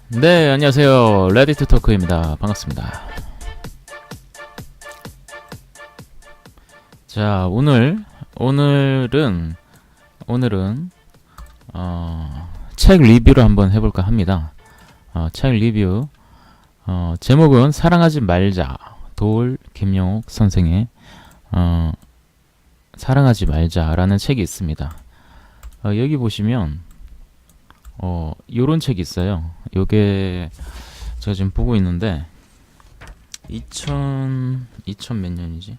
네, 안녕하세요. 레디트 토크입니다. 반갑습니다. 자, 오늘은 책 리뷰를 한번 해볼까 합니다. 책 리뷰 제목은 사랑하지 말자. 도올 김영옥 선생의 사랑하지 말자라는 책이 있습니다. 여기 보시면 요런 책이 있어요. 요게 제가 지금 보고 있는데 2000 몇 년이지?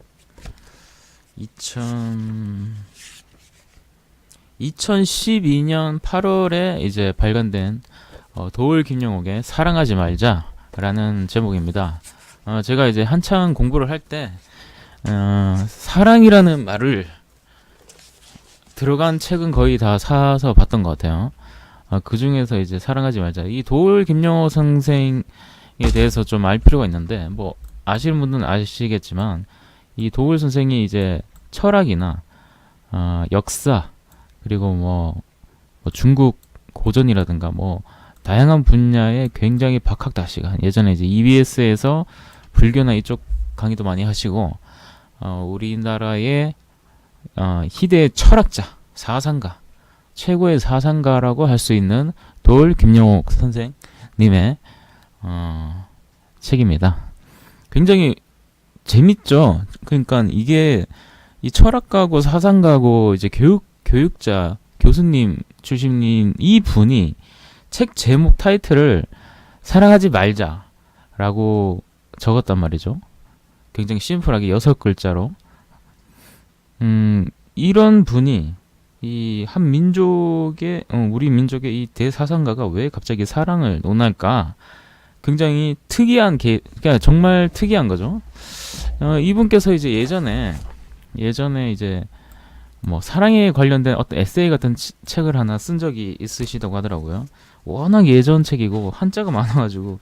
2012년 8월에 이제 발간된 도올 김영옥의 사랑하지 말자라는 제목입니다. 제가 이제 한창 공부를 할 때 사랑이라는 말을 들어간 책은 거의 다 사서 봤던 것 같아요. 그 중에서 이제 사랑하지 말자. 이 도올 김영호 선생에 대해서 좀 알 필요가 있는데, 뭐, 아시는 분들은 아시겠지만, 이 도올 선생이 이제 철학이나, 역사, 그리고 뭐 중국 고전이라든가 뭐, 다양한 분야에 굉장히 박학다식한, 예전에 이제 EBS에서 불교나 이쪽 강의도 많이 하시고, 우리나라의, 희대의 철학자, 사상가, 최고의 사상가라고 할 수 있는 도올 김영옥 선생님의 책입니다. 굉장히 재밌죠. 그러니까 이게 이 철학가고 사상가고 이제 교육자 교수님 출신인 이 분이 책 제목 타이틀을 사랑하지 말자라고 적었단 말이죠. 굉장히 심플하게 6글자로. 이런 분이 이 한 민족의 우리 민족의 이 대사상가가 왜 갑자기 사랑을 논할까? 굉장히 특이한 그러니까 정말 특이한 거죠. 이분께서 이제 예전에 이제 뭐 사랑에 관련된 어떤 에세이 같은 책을 하나 쓴 적이 있으시다고 하더라고요. 워낙 예전 책이고 한자가 많아가지고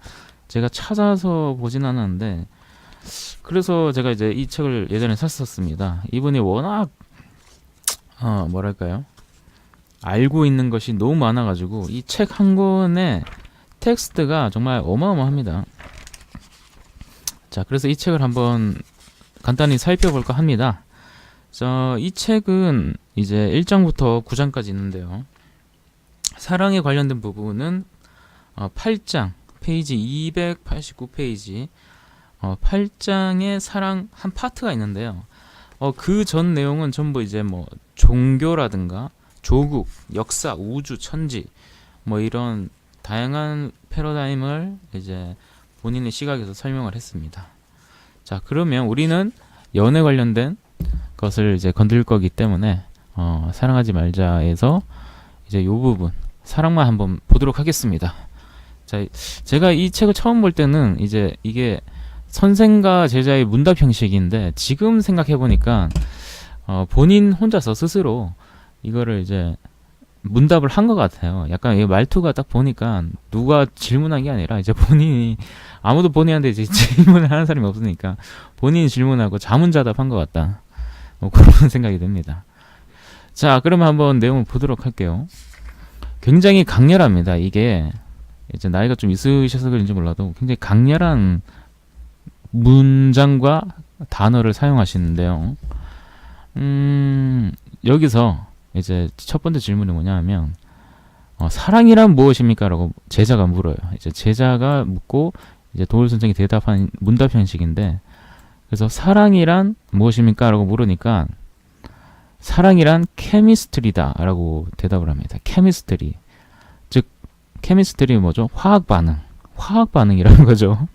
제가 찾아서 보진 않았는데, 그래서 제가 이제 이 책을 예전에 샀었습니다. 이분이 워낙 뭐랄까요? 알고 있는 것이 너무 많아가지고 이 책 한 권의 텍스트가 정말 어마어마합니다. 자, 그래서 이 책을 한번 간단히 살펴볼까 합니다. 이 책은 이제 1장부터 9장까지 있는데요. 사랑에 관련된 부분은 8장, 페이지 289페이지 8장에 사랑 한 파트가 있는데요. 그 전 내용은 전부 이제 뭐 종교라든가 조국, 역사, 우주, 천지 뭐 이런 다양한 패러다임을 이제 본인의 시각에서 설명을 했습니다. 자, 그러면 우리는 연애 관련된 것을 이제 건들 거기 때문에 사랑하지 말자에서 이제 요 부분 사랑만 한번 보도록 하겠습니다. 자, 제가 이 책을 처음 볼 때는 이제 이게 선생과 제자의 문답 형식인데, 지금 생각해 보니까 본인 혼자서 스스로 이거를 이제 문답을 한 것 같아요. 약간 이 말투가 딱 보니까 누가 질문한 게 아니라 이제 본인이, 아무도 본인한테 이제 질문을 하는 사람이 없으니까 본인이 질문하고 자문자답한 것 같다. 그런 생각이 듭니다. 자, 그러면 한번 내용을 보도록 할게요. 굉장히 강렬합니다. 이게 이제 나이가 좀 있으셔서 그런지 몰라도 굉장히 강렬한 문장과 단어를 사용하시는데요. 여기서 이제 첫 번째 질문이 뭐냐 하면 사랑이란 무엇입니까? 라고 제자가 물어요. 이제 제자가 묻고 이제 도올 선생이 대답한 문답 형식인데, 그래서 사랑이란 무엇입니까? 라고 물으니까 사랑이란 케미스트리다 라고 대답을 합니다. 케미스트리. 즉 케미스트리 뭐죠? 화학 반응이라는 거죠.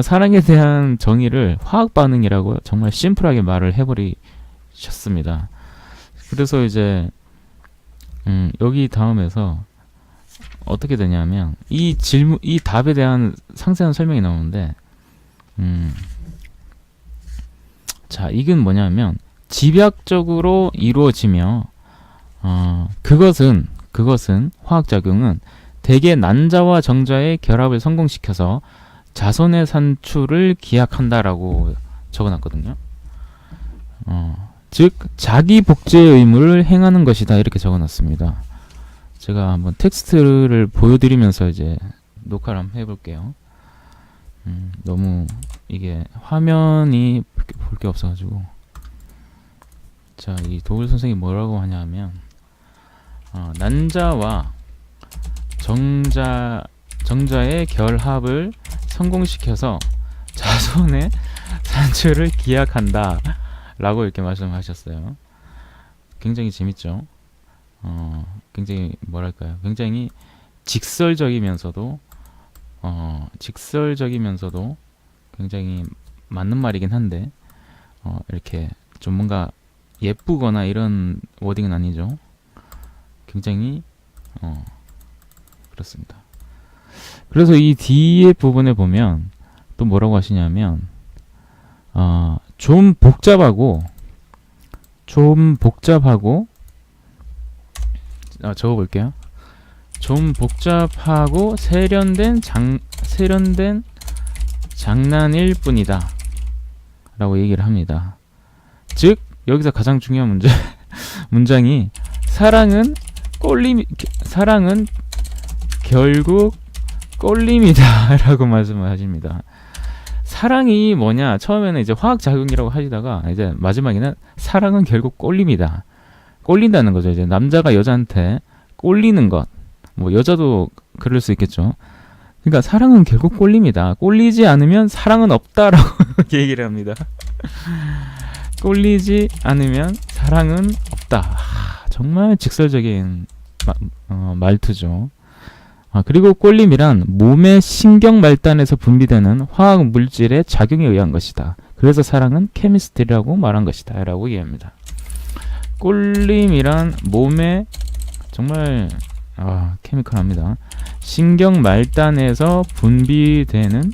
사랑에 대한 정의를 화학 반응이라고 정말 심플하게 말을 해버리셨습니다. 그래서 이제 여기 다음에서 어떻게 되냐면 이 답에 대한 상세한 설명이 나오는데, 자, 이건 뭐냐면 집약적으로 이루어지며 그것은 화학작용은 대개 난자와 정자의 결합을 성공시켜서 자손의 산출을 기약한다라고 적어놨거든요. 즉 자기 복제의 의무를 행하는 것이다 이렇게 적어놨습니다. 제가 한번 텍스트를 보여드리면서 이제 녹화를 한번 해볼게요. 너무 이게 화면이 볼 게 없어가지고. 자, 이 도울 선생이 뭐라고 하냐면 난자와 정자의 결합을 성공시켜서 자손의 산출을 기약한다 라고 이렇게 말씀하셨어요. 굉장히 재밌죠. 굉장히 뭐랄까요, 굉장히 직설적이면서도 굉장히 맞는 말이긴 한데 이렇게 좀 뭔가 예쁘거나 이런 워딩은 아니죠. 굉장히 그렇습니다. 그래서 이 뒤에 부분에 보면 또 뭐라고 하시냐면 좀 복잡하고 적어볼게요. 좀 복잡하고 세련된 장난일 뿐이다 라고 얘기를 합니다. 즉 여기서 가장 중요한 문장이 사랑은 결국 꼴림이다 라고 말씀을 하십니다. 사랑이 뭐냐, 처음에는 이제 화학작용이라고 하시다가 이제 마지막에는 사랑은 결국 꼴림이다, 꼴린다는 거죠. 이제 남자가 여자한테 꼴리는 것, 뭐 여자도 그럴 수 있겠죠. 그러니까 사랑은 결국 꼴림이다, 꼴리지 않으면 사랑은 없다라고 얘기를 합니다. 꼴리지 않으면 사랑은 없다. 정말 직설적인 말투죠. 그리고 꼴림이란 몸의 신경 말단에서 분비되는 화학 물질의 작용에 의한 것이다. 그래서 사랑은 케미스트리라고 말한 것이다 라고 얘기합니다. 꼴림이란 몸의 정말 케미컬합니다. 신경 말단에서 분비되는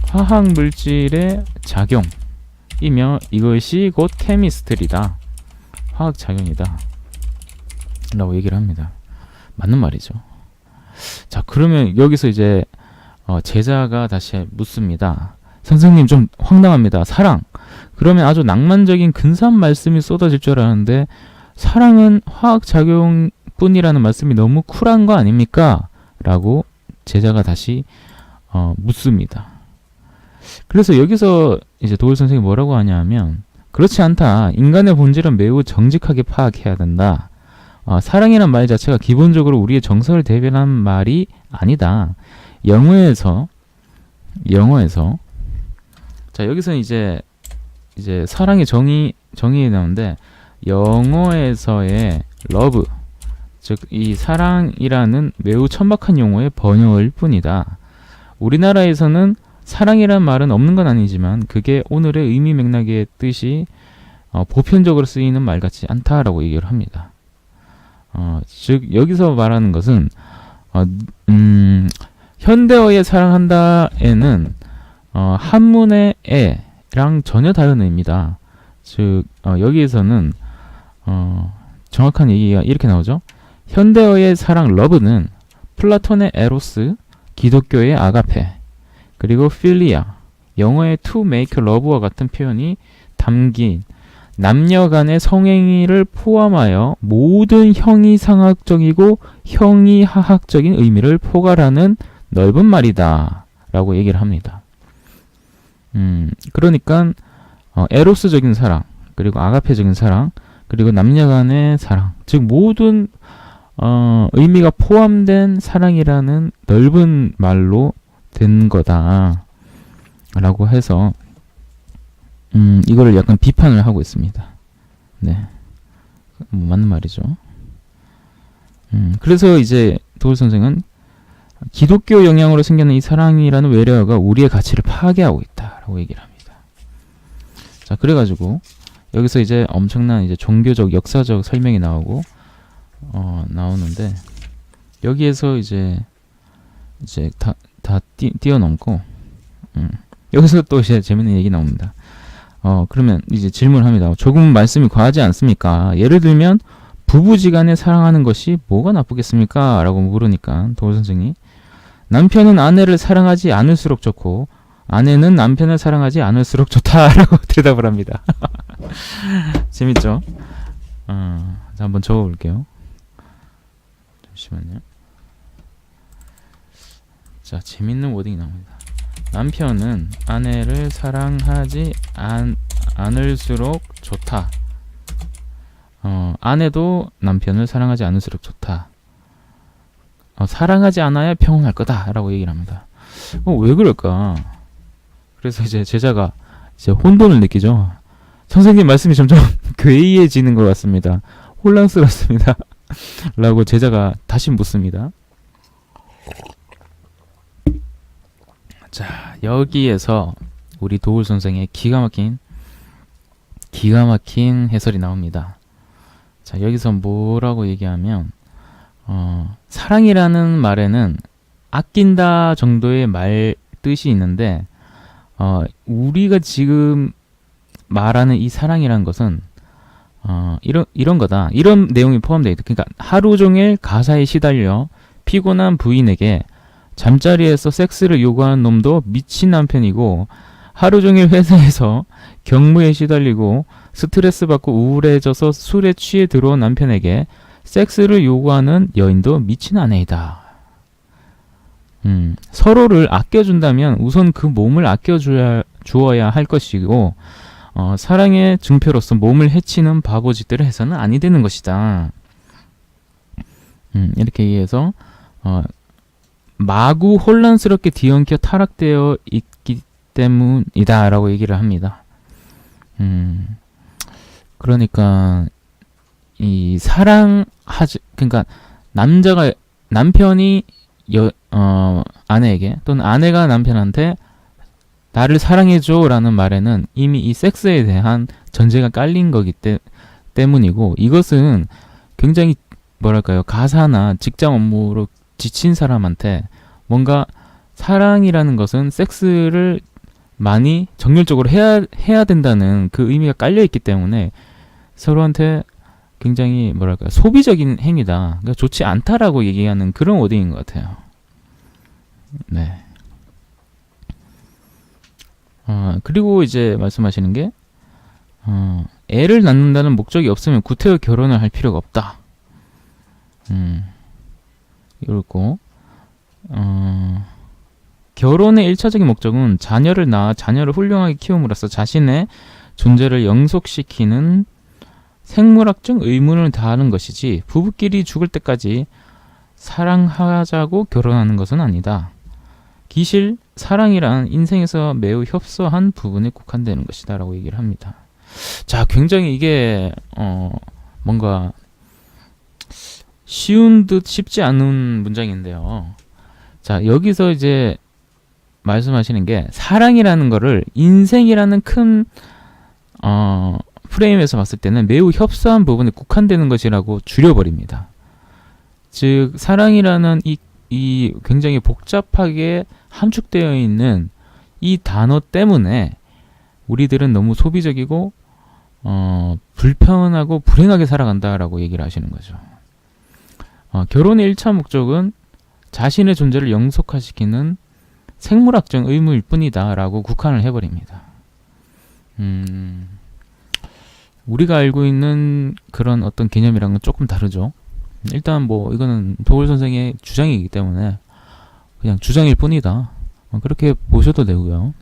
화학 물질의 작용이며 이것이 곧 케미스트리다, 화학 작용이다 라고 얘기를 합니다. 맞는 말이죠. 자, 그러면 여기서 이제 제자가 다시 묻습니다. 선생님, 좀 황당합니다. 사랑, 그러면 아주 낭만적인 근사한 말씀이 쏟아질 줄 알았는데 사랑은 화학작용뿐이라는 말씀이 너무 쿨한 거 아닙니까? 라고 제자가 다시 묻습니다. 그래서 여기서 이제 도울 선생이 뭐라고 하냐면, 그렇지 않다. 인간의 본질은 매우 정직하게 파악해야 된다. 사랑이란 말 자체가 기본적으로 우리의 정서를 대변하는 말이 아니다. 영어에서 자, 여기서는 이제 사랑의 정의에 나오는데, 영어에서의 love, 즉 이 사랑이라는 매우 천박한 용어의 번역일 뿐이다. 우리나라에서는 사랑이란 말은 없는 건 아니지만 그게 오늘의 의미 맥락의 뜻이 보편적으로 쓰이는 말 같지 않다라고 얘기를 합니다. 즉 여기서 말하는 것은 현대어의 사랑한다에는 한문의 애랑 전혀 다른 의미다. 즉 여기에서는 정확한 얘기가 이렇게 나오죠. 현대어의 사랑 러브는 플라톤의 에로스, 기독교의 아가페, 그리고 필리아, 영어의 to make love와 같은 표현이 담긴 남녀 간의 성행위를 포함하여 모든 형이상학적이고 형이하학적인 의미를 포괄하는 넓은 말이다 라고 얘기를 합니다. 그러니까 에로스적인 사랑, 그리고 아가페적인 사랑, 그리고 남녀 간의 사랑, 즉 모든 의미가 포함된 사랑이라는 넓은 말로 된 거다 라고 해서 이거를 약간 비판을 하고 있습니다. 네, 맞는 말이죠. 그래서 이제 도울 선생은 기독교 영향으로 생겨난 이 사랑이라는 외래어가 우리의 가치를 파괴하고 있다라고 얘기를 합니다. 자, 그래가지고 여기서 이제 엄청난 이제 종교적, 역사적 설명이 나오는데 여기에서 이제 다 뛰어넘고 여기서 또 이제 재밌는 얘기 나옵니다. 그러면 이제 질문합니다. 조금 말씀이 과하지 않습니까? 예를 들면 부부지간에 사랑하는 것이 뭐가 나쁘겠습니까? 라고 물으니까 도울 선생이 남편은 아내를 사랑하지 않을수록 좋고 아내는 남편을 사랑하지 않을수록 좋다라고 대답을 합니다. 재밌죠? 자, 한번 적어볼게요. 잠시만요. 자, 재밌는 워딩이 나옵니다. 남편은 아내를 사랑하지 않을수록 좋다. 아내도 남편을 사랑하지 않을수록 좋다. 사랑하지 않아야 평온할 거다라고 얘기를 합니다. 왜 그럴까? 그래서 이제 제자가 이제 혼돈을 느끼죠. 선생님 말씀이 점점 괴이해지는 것 같습니다. 혼란스럽습니다. 라고 제자가 다시 묻습니다. 자, 여기에서 우리 도울 선생의 기가 막힌 해설이 나옵니다. 자, 여기서 뭐라고 얘기하면 사랑이라는 말에는 아낀다 정도의 말 뜻이 있는데 우리가 지금 말하는 이 사랑이라는 것은 이런 거다. 이런 내용이 포함되어 있다. 그러니까 하루 종일 가사에 시달려 피곤한 부인에게 잠자리에서 섹스를 요구하는 놈도 미친 남편이고, 하루 종일 회사에서 경무에 시달리고 스트레스 받고 우울해져서 술에 취해 들어온 남편에게 섹스를 요구하는 여인도 미친 아내이다. 서로를 아껴준다면 우선 그 몸을 아껴주어야 할 것이고, 사랑의 증표로서 몸을 해치는 바보짓들을 해서는 아니 되는 것이다. 이렇게 얘기해서 마구 혼란스럽게 뒤엉켜 타락되어 있기 때문이다 라고 얘기를 합니다. 그러니까 이 그러니까 남편이 아내에게 또는 아내가 남편한테 나를 사랑해줘 라는 말에는 이미 이 섹스에 대한 전제가 깔린 거기 때문이고, 이것은 굉장히 뭐랄까요, 가사나 직장 업무로 지친 사람한테 뭔가 사랑이라는 것은 섹스를 많이 정열적으로 해야 된다는 그 의미가 깔려 있기 때문에 서로한테 굉장히 뭐랄까요, 소비적인 행위다, 그러니까 좋지 않다라고 얘기하는 그런 워딩인 것 같아요. 네. 그리고 이제 말씀하시는 게 애를 낳는다는 목적이 없으면 구태여 결혼을 할 필요가 없다. 이렇고 결혼의 1차적인 목적은 자녀를 낳아 자녀를 훌륭하게 키움으로써 자신의 존재를 영속시키는 생물학적 의무를 다하는 것이지, 부부끼리 죽을 때까지 사랑하자고 결혼하는 것은 아니다. 기실 사랑이란 인생에서 매우 협소한 부분에 국한되는 것이다 라고 얘기를 합니다. 자, 굉장히 이게 뭔가 쉬운 듯 쉽지 않은 문장인데요. 자, 여기서 이제 말씀하시는 게 사랑이라는 거를 인생이라는 큰 프레임에서 봤을 때는 매우 협소한 부분에 국한되는 것이라고 줄여버립니다. 즉 사랑이라는 이 굉장히 복잡하게 함축되어 있는 이 단어 때문에 우리들은 너무 소비적이고 불편하고 불행하게 살아간다라고 얘기를 하시는 거죠. 결혼의 1차 목적은 자신의 존재를 영속화시키는 생물학적 의무일 뿐이다 라고 국한을 해버립니다. 우리가 알고 있는 그런 어떤 개념이랑은 조금 다르죠. 일단 뭐 이거는 도울 선생의 주장이기 때문에 그냥 주장일 뿐이다, 그렇게 보셔도 되고요.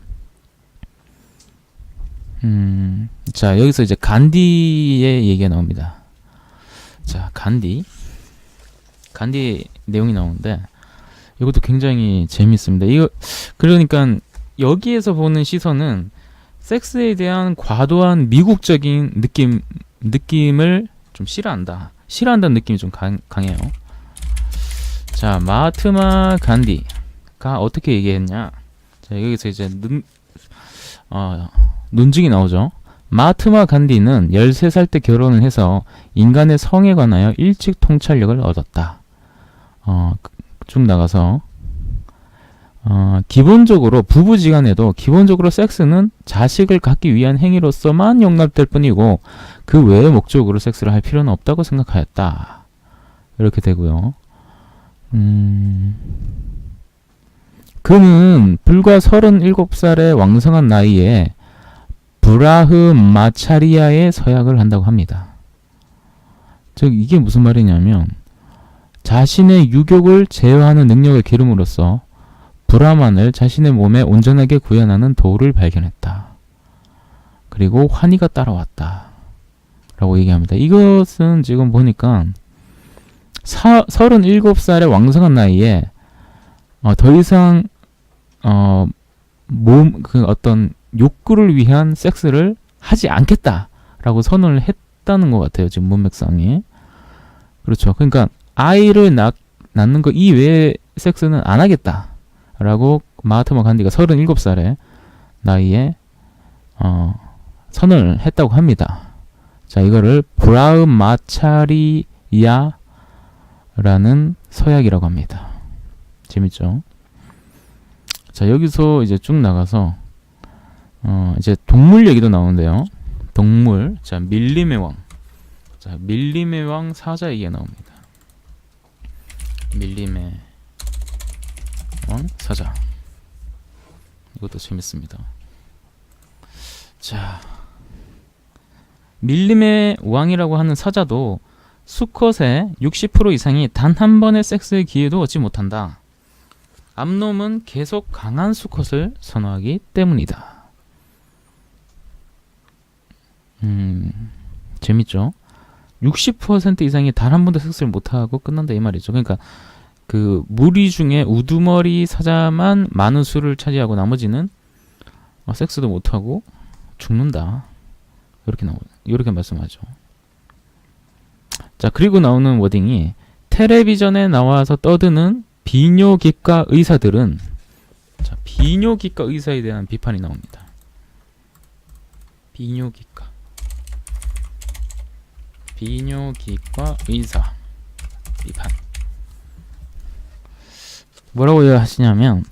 자, 여기서 이제 간디의 얘기가 나옵니다. 자, 간디 내용이 나오는데 이것도 굉장히 재밌습니다. 그러니까 여기에서 보는 시선은 섹스에 대한 과도한 미국적인 느낌을 좀 싫어한다는 느낌이 좀 강해요. 자, 마하트마 간디가 어떻게 얘기했냐. 자, 여기서 이제 논증이 나오죠. 마하트마 간디는 13살 때 결혼을 해서 인간의 성에 관하여 일찍 통찰력을 얻었다. 쭉 나가서 기본적으로 부부지간에도 기본적으로 섹스는 자식을 갖기 위한 행위로서만 용납될 뿐이고 그 외의 목적으로 섹스를 할 필요는 없다고 생각하였다. 이렇게 되고요. 그는 불과 37살의 왕성한 나이에 브라흐마차리아에 서약을 한다고 합니다. 즉 이게 무슨 말이냐면 자신의 유욕을 제어하는 능력을 기름으로써 브라만을 자신의 몸에 온전하게 구현하는 도를 발견했다. 그리고 환희가 따라왔다. 라고 얘기합니다. 이것은 지금 보니까 37살의 왕성한 나이에 더 이상 어떤 욕구를 위한 섹스를 하지 않겠다라고 선언을 했다는 것 같아요. 지금 문맥상이. 그렇죠. 그러니까 아이를 낳는 거 이외의 섹스는 안 하겠다라고 마하트마 간디가 37살의 나이에 선언을 했다고 합니다. 자, 이거를 브라흐마차리야라는 서약이라고 합니다. 재밌죠? 자, 여기서 이제 쭉 나가서 이제 동물 얘기도 나오는데요. 동물. 자, 밀림의 왕. 자, 밀림의 왕 사자 얘기가 나옵니다. 밀림의 왕 사자. 이것도 재밌습니다. 자, 밀림의 왕이라고 하는 사자도 수컷의 60% 이상이 단 한 번의 섹스의 기회도 얻지 못한다. 암놈은 계속 강한 수컷을 선호하기 때문이다. 재밌죠? 60% 이상이 단 한 번도 섹스를 못하고 끝난다 이 말이죠. 그러니까 그 무리 중에 우두머리 사자만 많은 수를 차지하고 나머지는 섹스도 못하고 죽는다. 이렇게 말씀하죠. 자, 그리고 나오는 워딩이 텔레비전에 나와서 떠드는 비뇨기과 의사들은, 자, 비뇨기과 의사에 대한 비판이 나옵니다. 비뇨기과 의사 비판. 뭐라고 하시냐면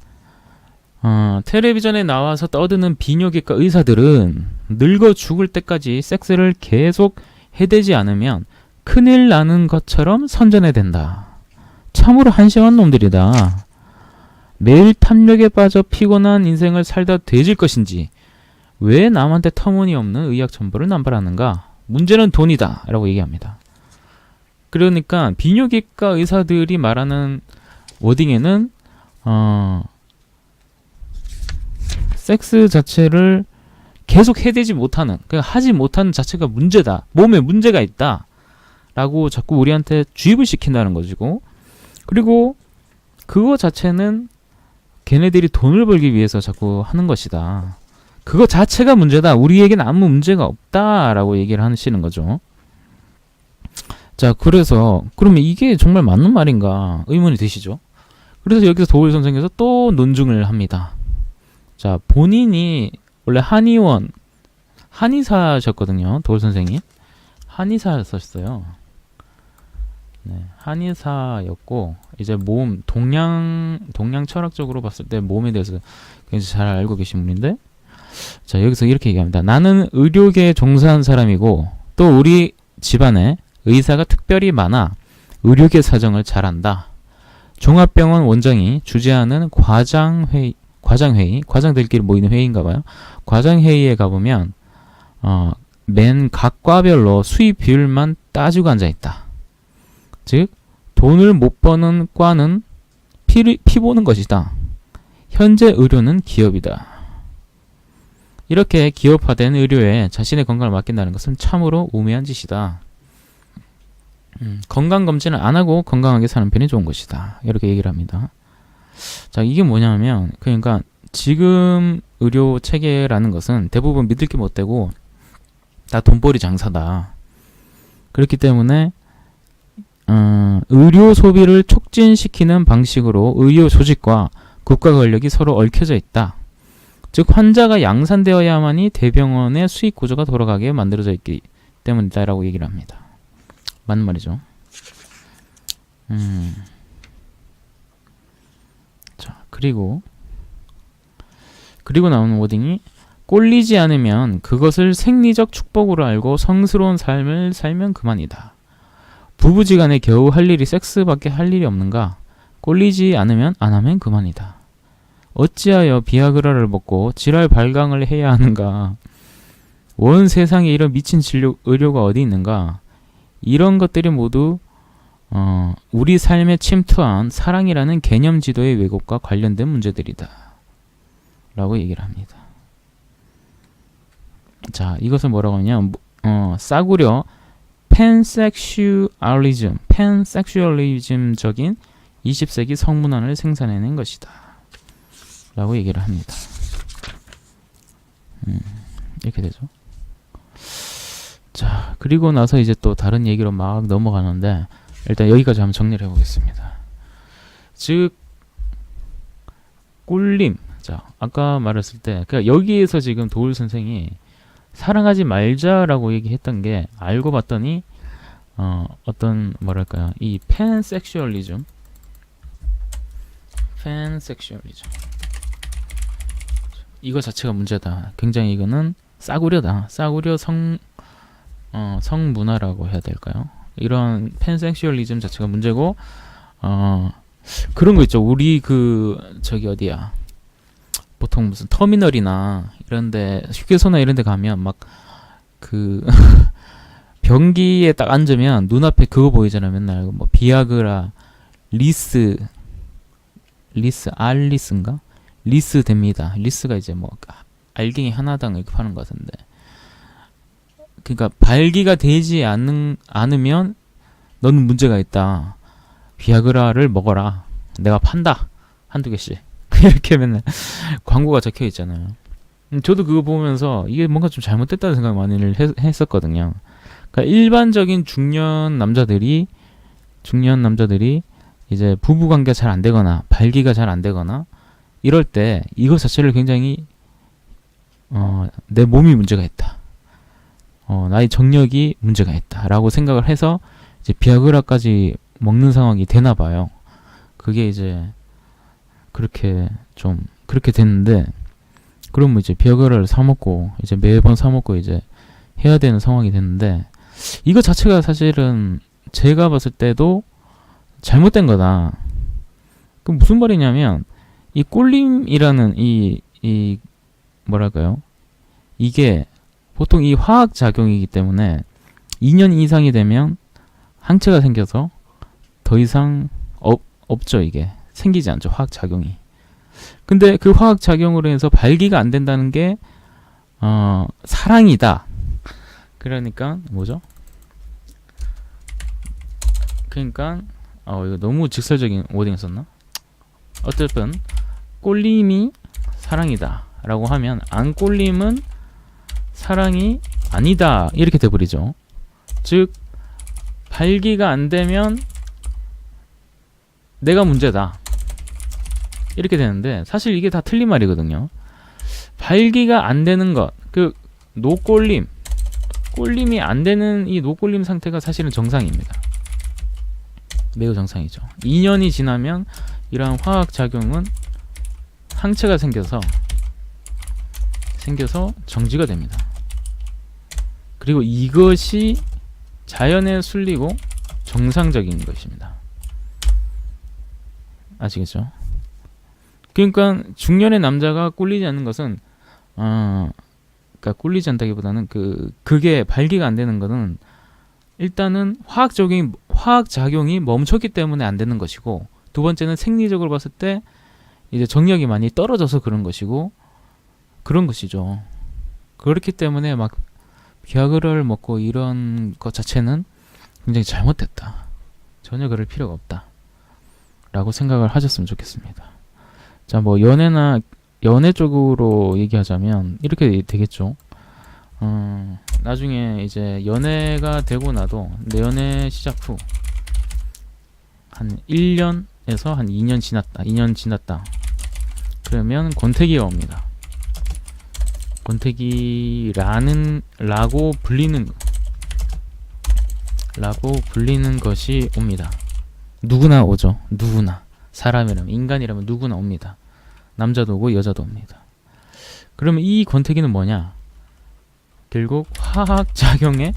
텔레비전에 나와서 떠드는 비뇨기과 의사들은 늙어 죽을 때까지 섹스를 계속 해대지 않으면 큰일 나는 것처럼 선전해 댄다. 참으로 한심한 놈들이다. 매일 탐욕에 빠져 피곤한 인생을 살다 돼질 것인지 왜 남한테 터무니없는 의학 정보를 남발하는가? 문제는 돈이다 라고 얘기합니다. 그러니까 비뇨기과 의사들이 말하는 워딩에는 섹스 자체를 계속 해대지 못하는, 그러니까 하지 못하는 자체가 문제다. 몸에 문제가 있다. 라고 자꾸 우리한테 주입을 시킨다는 것이고, 그리고 그거 자체는 걔네들이 돈을 벌기 위해서 자꾸 하는 것이다. 그거 자체가 문제다. 우리에겐 아무 문제가 없다. 라고 얘기를 하시는 거죠. 자, 그래서 그러면 이게 정말 맞는 말인가 의문이 드시죠? 그래서 여기서 도울 선생께서 또 논증을 합니다. 자, 본인이 원래 한의사셨거든요. 도울 선생이 한의사였었어요. 네, 한의사였고 이제 몸 동양 철학적으로 봤을 때 몸에 대해서 굉장히 잘 알고 계신 분인데, 자, 여기서 이렇게 얘기합니다. 나는 의료계에 종사한 사람이고 또 우리 집안에 의사가 특별히 많아 의료계 사정을 잘 안다. 종합병원 원장이 주재하는 과장들끼리 모이는 회의인가봐요. 과장회의에 가보면 맨 각 과별로 수입 비율만 따지고 앉아있다. 즉 돈을 못 버는 과는 피 보는 것이다. 현재 의료는 기업이다. 이렇게 기업화된 의료에 자신의 건강을 맡긴다는 것은 참으로 우매한 짓이다. 건강검진을 안 하고 건강하게 사는 편이 좋은 것이다. 이렇게 얘기를 합니다. 자, 이게 뭐냐면 그러니까 지금 의료 체계라는 것은 대부분 믿을 게 못되고 다 돈벌이 장사다. 그렇기 때문에 의료 소비를 촉진시키는 방식으로 의료 조직과 국가 권력이 서로 얽혀져 있다. 즉 환자가 양산되어야만이 대병원의 수익 구조가 돌아가게 만들어져 있기 때문이다 라고 얘기를 합니다. 맞는 말이죠. 자, 그리고 나오는 워딩이 꼴리지 않으면 그것을 생리적 축복으로 알고 성스러운 삶을 살면 그만이다. 부부지간에 겨우 할 일이 섹스밖에 할 일이 없는가? 꼴리지 않으면 안 하면 그만이다. 어찌하여 비아그라를 먹고 지랄 발광을 해야 하는가? 원 세상에 이런 미친 의료가 어디 있는가? 이런 것들이 모두 우리 삶에 침투한 사랑이라는 개념 지도의 왜곡과 관련된 문제들이다. 라고 얘기를 합니다. 자, 이것을 뭐라고 하냐? 싸구려 팬섹슈얼리즘적인 20세기 성문화를 생산해낸 것이다. 라고 얘기를 합니다. 이렇게 되죠. 자, 그리고 나서 이제 또 다른 얘기로 막 넘어가는데 일단 여기까지 한번 정리를 해보겠습니다. 즉 꿀림. 자, 아까 말했을 때 그러니까 여기에서 지금 도울 선생이 사랑하지 말자라고 얘기했던 게 알고 봤더니 어떤 뭐랄까요, 이 팬섹슈얼리즘 이거 자체가 문제다. 굉장히 이거는 싸구려다. 싸구려 성문화라고 해야 될까요? 이런 팬섹슈얼리즘 자체가 문제고 그런 거 있죠. 우리 저기 어디야? 보통 무슨 터미널이나 이런데 휴게소나 이런데 가면 막 변기에 딱 앉으면 눈앞에 그거 보이잖아요. 맨날 뭐 비아그라, 알리스인가? 리스 됩니다. 리스가 이제 뭐 알갱이 하나당 이렇게 파는 것 같은데. 그러니까 발기가 되지 않으면 너는 문제가 있다. 비아그라를 먹어라. 내가 판다. 한두 개씩. 이렇게 맨날 광고가 적혀 있잖아요. 저도 그거 보면서 이게 뭔가 좀 잘못됐다는 생각 많이 했었거든요. 그러니까 일반적인 중년 남자들이 이제 부부관계가 잘 안 되거나 발기가 잘 안 되거나 이럴 때 이것 자체를 굉장히 내 몸이 문제가 있다. 나의 정력이 문제가 있다라고 생각을 해서 이제 비아그라까지 먹는 상황이 되나 봐요. 그게 이제 그렇게 됐는데, 그러면 이제 비아그라를 사 먹고 이제 매번 사 먹고 이제 해야 되는 상황이 됐는데, 이거 자체가 사실은 제가 봤을 때도 잘못된 거다. 그 무슨 말이냐면 이 꿀림이라는 이 뭐랄까요? 이게 보통 이 화학 작용이기 때문에 2년 이상이 되면 항체가 생겨서 더 이상 없죠. 이게 생기지 않죠. 화학 작용이. 근데 그 화학 작용으로 해서 발기가 안 된다는 게 사랑이다. 그러니까 뭐죠? 그러니까 이거 너무 직설적인 워딩을 썼나? 어쨌든 꼴림이 사랑이다 라고 하면 안 꼴림은 사랑이 아니다 이렇게 돼버리죠. 즉 발기가 안 되면 내가 문제다 이렇게 되는데, 사실 이게 다 틀린 말이거든요. 발기가 안 되는 것, 노꼴림, 꼴림이 안 되는 이 노꼴림 상태가 사실은 정상입니다. 매우 정상이죠. 2년이 지나면 이러한 화학작용은 항체가 생겨서 정지가 됩니다. 그리고 이것이 자연에 순리고 정상적인 것입니다. 아시겠죠? 그러니까 중년의 남자가 꿀리지 않는 것은 그러니까 꿀리지 않다기보다는 그게 발기가 안 되는 것은 일단은 화학작용이 멈췄기 때문에 안 되는 것이고, 두 번째는 생리적으로 봤을 때 이제 정력이 많이 떨어져서 그런 것이고, 그런 것이죠. 그렇기 때문에 막 비아그라를 먹고 이런 것 자체는 굉장히 잘못됐다. 전혀 그럴 필요가 없다. 라고 생각을 하셨으면 좋겠습니다. 자, 뭐 연애 쪽으로 얘기하자면 이렇게 되겠죠. 나중에 이제 연애가 되고 나도 내 연애 시작 후 한 1년에서 한 2년 지났다. 그러면 권태기가 옵니다. 권태기라고 불리는 것이 옵니다. 누구나 오죠. 누구나. 사람이라면, 인간이라면 누구나 옵니다. 남자도 오고 여자도 옵니다. 그러면 이 권태기는 뭐냐? 결국 화학작용의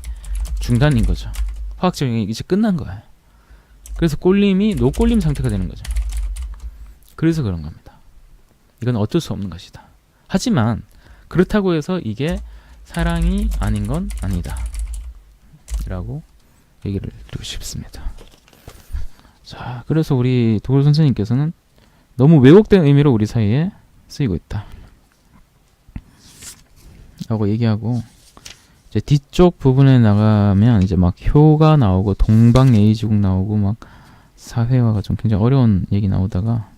중단인 거죠. 화학작용이 이제 끝난 거예요. 그래서 꼴림이 노꼴림 상태가 되는 거죠. 그래서 그런 겁니다. 이건 어쩔 수 없는 것이다. 하지만 그렇다고 해서 이게 사랑이 아닌 건 아니다. 라고 얘기를 드리고 싶습니다. 자, 그래서 우리 도글 선생님께서는 너무 왜곡된 의미로 우리 사이에 쓰이고 있다 라고 얘기하고, 이제 뒤쪽 부분에 나가면 이제 막 효가 나오고 동방예의지국 나오고 막 사회화가 좀 굉장히 어려운 얘기 나오다가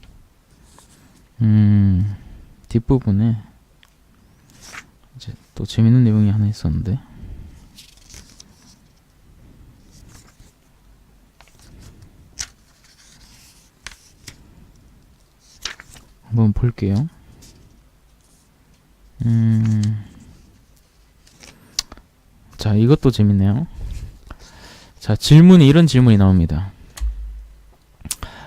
뒷부분에 이제 또 재밌는 내용이 하나 있었는데, 한번 볼게요. 자, 이것도 재밌네요. 자, 이런 질문이 나옵니다.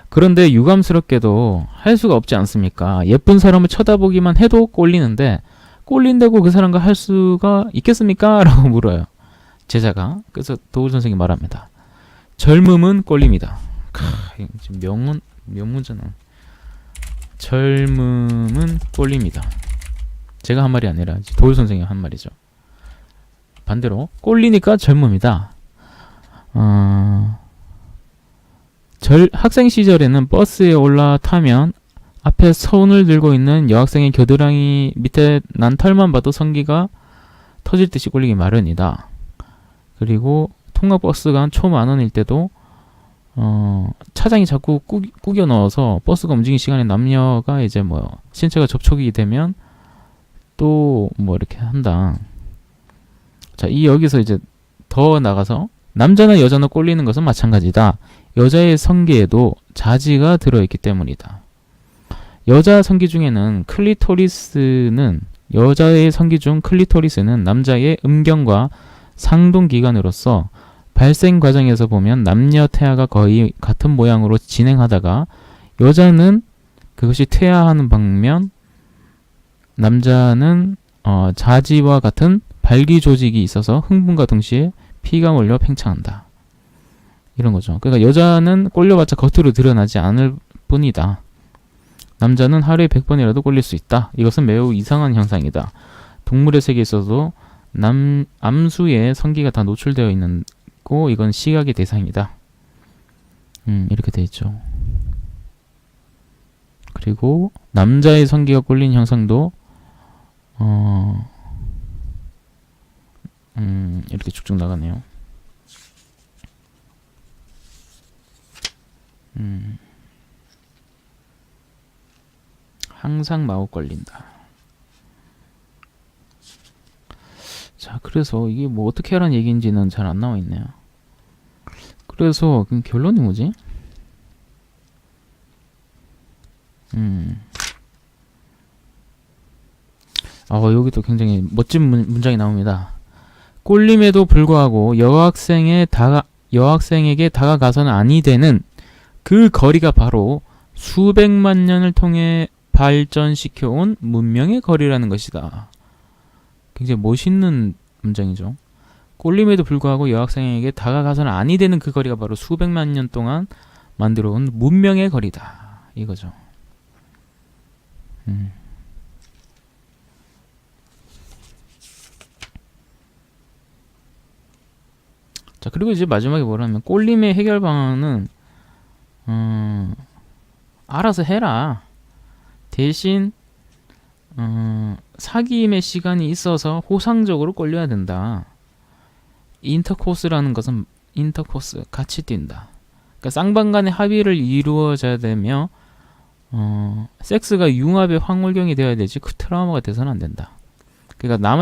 그런데 유감스럽게도 할 수가 없지 않습니까? 예쁜 사람을 쳐다보기만 해도 꼴리는데 꼴린다고 그 사람과 할 수가 있겠습니까? 라고 물어요, 제자가. 그래서 도울 선생님이 말합니다. 젊음은 꼴립니다. 지금 명문잖아. 젊음은 꼴립니다. 제가 한 말이 아니라 도울 선생님이 한 말이죠. 반대로 꼴리니까 젊음이다. 학생 시절에는 버스에 올라타면 앞에 손을 들고 있는 여학생의 겨드랑이 밑에 난 털만 봐도 성기가 터질 듯이 꼴리기 마련이다. 그리고 통학버스가 초만원일 때도 차장이 자꾸 꾸겨 넣어서 버스가 움직이는 시간에 남녀가 이제 뭐 신체가 접촉이 되면 또 뭐 이렇게 한다. 자, 여기서 이제 더 나가서 남자나 여자나 꼴리는 것은 마찬가지다. 여자의 성기에도 자지가 들어있기 때문이다. 여자 성기 중에는 여자의 성기 중 클리토리스는 남자의 음경과 상동기관으로서 발생 과정에서 보면 남녀 태아가 거의 같은 모양으로 진행하다가 여자는 그것이 퇴화하는 반면 남자는 자지와 같은 발기 조직이 있어서 흥분과 동시에 피가 몰려 팽창한다. 이런 거죠. 그러니까 여자는 꼴려봤자 겉으로 드러나지 않을 뿐이다. 남자는 하루에 100번이라도 꼴릴 수 있다. 이것은 매우 이상한 현상이다. 동물의 세계에 있어도 암수의 성기가 다 노출되어 있고 이건 시각의 대상이다. 이렇게 돼 있죠. 그리고 남자의 성기가 꼴린 형상도 이렇게 쭉쭉 나가네요. 항상 마구 걸린다. 자, 그래서 이게 뭐 어떻게 하라는 얘기인지는 잘 안 나와 있네요. 그래서 결론이 뭐지? 여기도 굉장히 멋진 문장이 나옵니다. 꼴림에도 불구하고 여학생에게 다가가서는 아니 되는 그 거리가 바로 수백만 년을 통해 발전시켜온 문명의 거리라는 것이다. 굉장히 멋있는 문장이죠. 꼴림에도 불구하고 여학생에게 다가가서는 아니 되는 그 거리가 바로 수백만 년 동안 만들어온 문명의 거리다. 이거죠. 자, 그리고 이제 마지막에 뭐라면 꼴림의 해결 방안은 알아서 해라. 대신 사귐의 시간이 있어서 호상적으로 꼴려야 된다. 인터코스라는 것은 같이 뛴다. 그러니까 쌍방간의 합의를 이루어져야 되며 섹스가 융합의 황홀경이 되어야 되지 그 트라우마가 돼서는 안 된다. 그러니까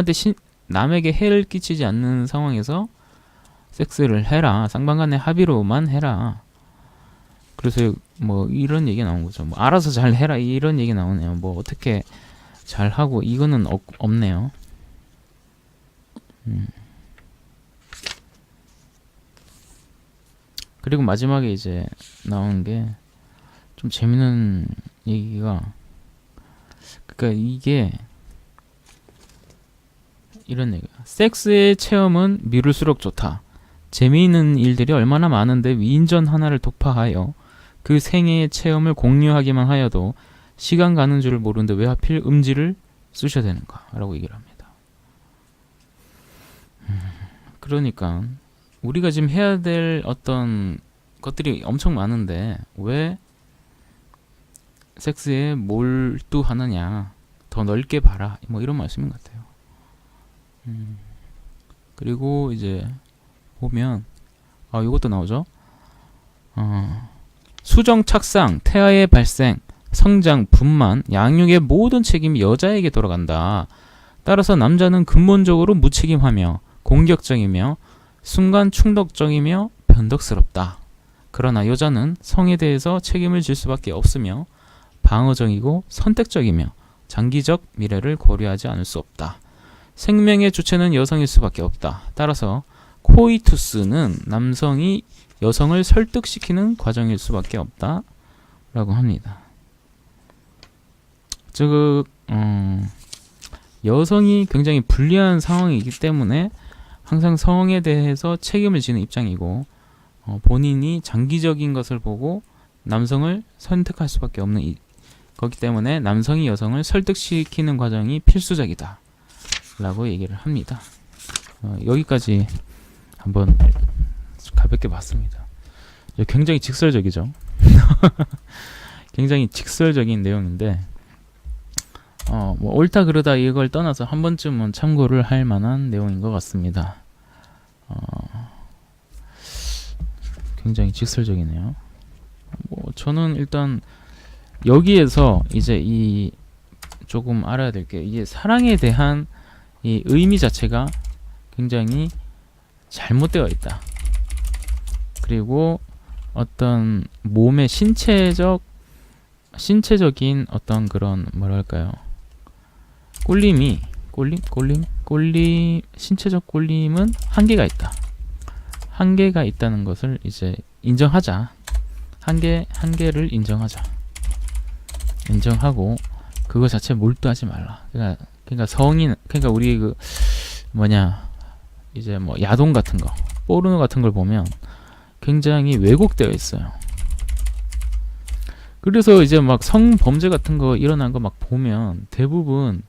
남에게 해를 끼치지 않는 상황에서 섹스를 해라. 쌍방간의 합의로만 해라. 그래서 뭐 이런 얘기가 나온 거죠. 뭐 알아서 잘 해라 이런 얘기 나오네요. 뭐 어떻게 잘 하고 이거는 없네요. 그리고 마지막에 이제 나오는 게 좀 재밌는 얘기가, 그러니까 이게 이런 얘기야. 섹스의 체험은 미룰수록 좋다. 재미있는 일들이 얼마나 많은데 위인전 하나를 독파하여 그 생애의 체험을 공유하기만 하여도 시간 가는 줄을 모르는데 왜 하필 음지를 쓰셔야 되는가 라고 얘기를 합니다. 그러니까 우리가 지금 해야 될 어떤 것들이 엄청 많은데 왜 섹스에 몰두하느냐, 더 넓게 봐라, 뭐 이런 말씀인 것 같아요. 그리고 이제 보면 이것도 나오죠. 수정, 착상, 태아의 발생, 성장, 분만, 양육의 모든 책임이 여자에게 돌아간다. 따라서 남자는 근본적으로 무책임하며 공격적이며 순간 충동적이며 변덕스럽다. 그러나 여자는 성에 대해서 책임을 질 수밖에 없으며 방어적이고 선택적이며 장기적 미래를 고려하지 않을 수 없다. 생명의 주체는 여성일 수밖에 없다. 따라서 코이투스는 남성이 여성을 설득시키는 과정일 수밖에 없다 라고 합니다. 즉 여성이 굉장히 불리한 상황이기 때문에 항상 성에 대해서 책임을 지는 입장이고, 본인이 장기적인 것을 보고 남성을 선택할 수밖에 없는 거기 때문에 남성이 여성을 설득시키는 과정이 필수적이다 라고 얘기를 합니다. 여기까지 한번 가볍게 봤습니다. 굉장히 직설적이죠. 굉장히 직설적인 내용인데 뭐 옳다 그르다 이걸 떠나서 한 번쯤은 참고를 할 만한 내용인 것 같습니다. 굉장히 직설적이네요. 뭐 저는 일단 여기에서 이제 이 조금 알아야 될 게, 이게 사랑에 대한 이 의미 자체가 굉장히 잘못되어 있다. 그리고 어떤 몸의 신체적인 어떤 그런 뭐랄까요, 신체적 꼴림은 한계가 있다. 한계가 있다는 것을 이제 인정하자. 한계를 인정하고 그거 자체에 몰두하지 말라. 그러니까 우리 이제 뭐 야동 같은 거, 포르노 같은 걸 보면 굉장히 왜곡되어 있어요. 그래서 이제 막 성범죄 같은 거 일어난 거 막 보면 대부분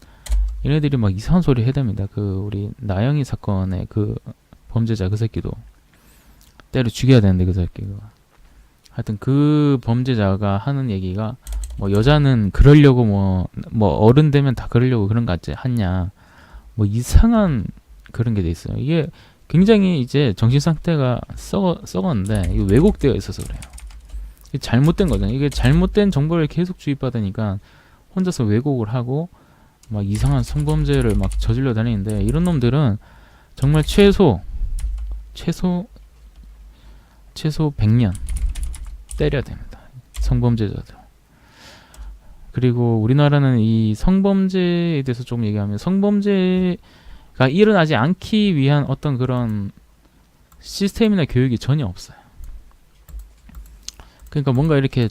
얘네들이 막 이상한 소리 해댑니다. 우리 나영이 사건의 그 범죄자, 그 새끼도 때려 죽여야 되는데, 그 새끼가 하여튼 그 범죄자가 하는 얘기가 뭐 여자는 그러려고 뭐 어른 되면 다 그러려고 그런 거 같지 않냐, 뭐 이상한 그런 게 돼 있어요. 이게 굉장히 이제 정신 상태가 썩었는데 이게 왜곡되어 있어서 그래요. 이게 잘못된 거잖아요. 이게 잘못된 정보를 계속 주입받으니까 혼자서 왜곡을 하고 막 이상한 성범죄를 막 저질러 다니는데, 이런 놈들은 정말 최소 100년 때려야 됩니다. 성범죄자들. 그리고 우리나라는 이 성범죄에 대해서 좀 얘기하면, 성범죄가 일어나지 않기 위한 어떤 그런 시스템이나 교육이 전혀 없어요. 그러니까 뭔가 이렇게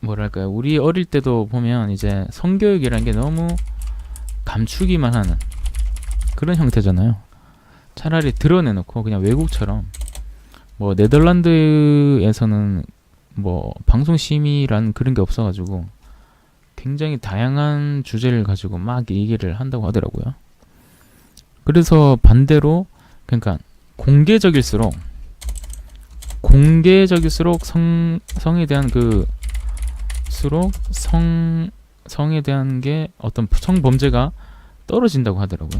뭐랄까요, 우리 어릴 때도 보면 이제 성교육이라는 게 너무 감추기만 하는 그런 형태잖아요. 차라리 드러내놓고 그냥 외국처럼, 뭐 네덜란드에서는 뭐 방송심의란 그런 게 없어가지고 굉장히 다양한 주제를 가지고 막 얘기를 한다고 하더라고요. 그래서 반대로, 그러니까 공개적일수록 성에 대한 성에 대한 게 어떤 성범죄가 떨어진다고 하더라고요.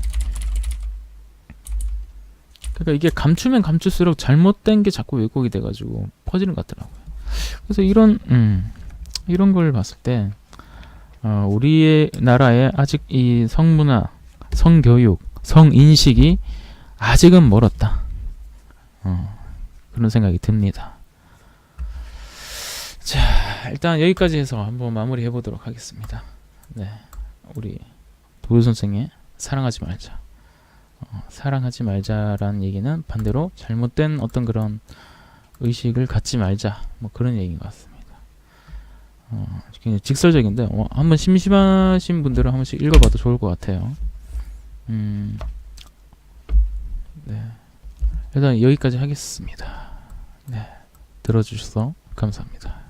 그러니까 이게 감추면 감출수록 잘못된 게 자꾸 왜곡이 돼가지고 퍼지는 것 같더라고요. 그래서 이런 걸 봤을 때 우리의 나라에 아직 이 성문화, 성교육, 성인식이 아직은 멀었다. 그런 생각이 듭니다. 자, 일단 여기까지 해서 한번 마무리 해보도록 하겠습니다. 네, 우리 도요 선생의 사랑하지 말자. 사랑하지 말자라는 얘기는 반대로 잘못된 어떤 그런 의식을 갖지 말자, 뭐 그런 얘기인 것 같습니다. 굉장히 직설적인데 한번 심심하신 분들은 한 번씩 읽어봐도 좋을 것 같아요. 네, 일단 여기까지 하겠습니다. 네, 들어주셔서 감사합니다.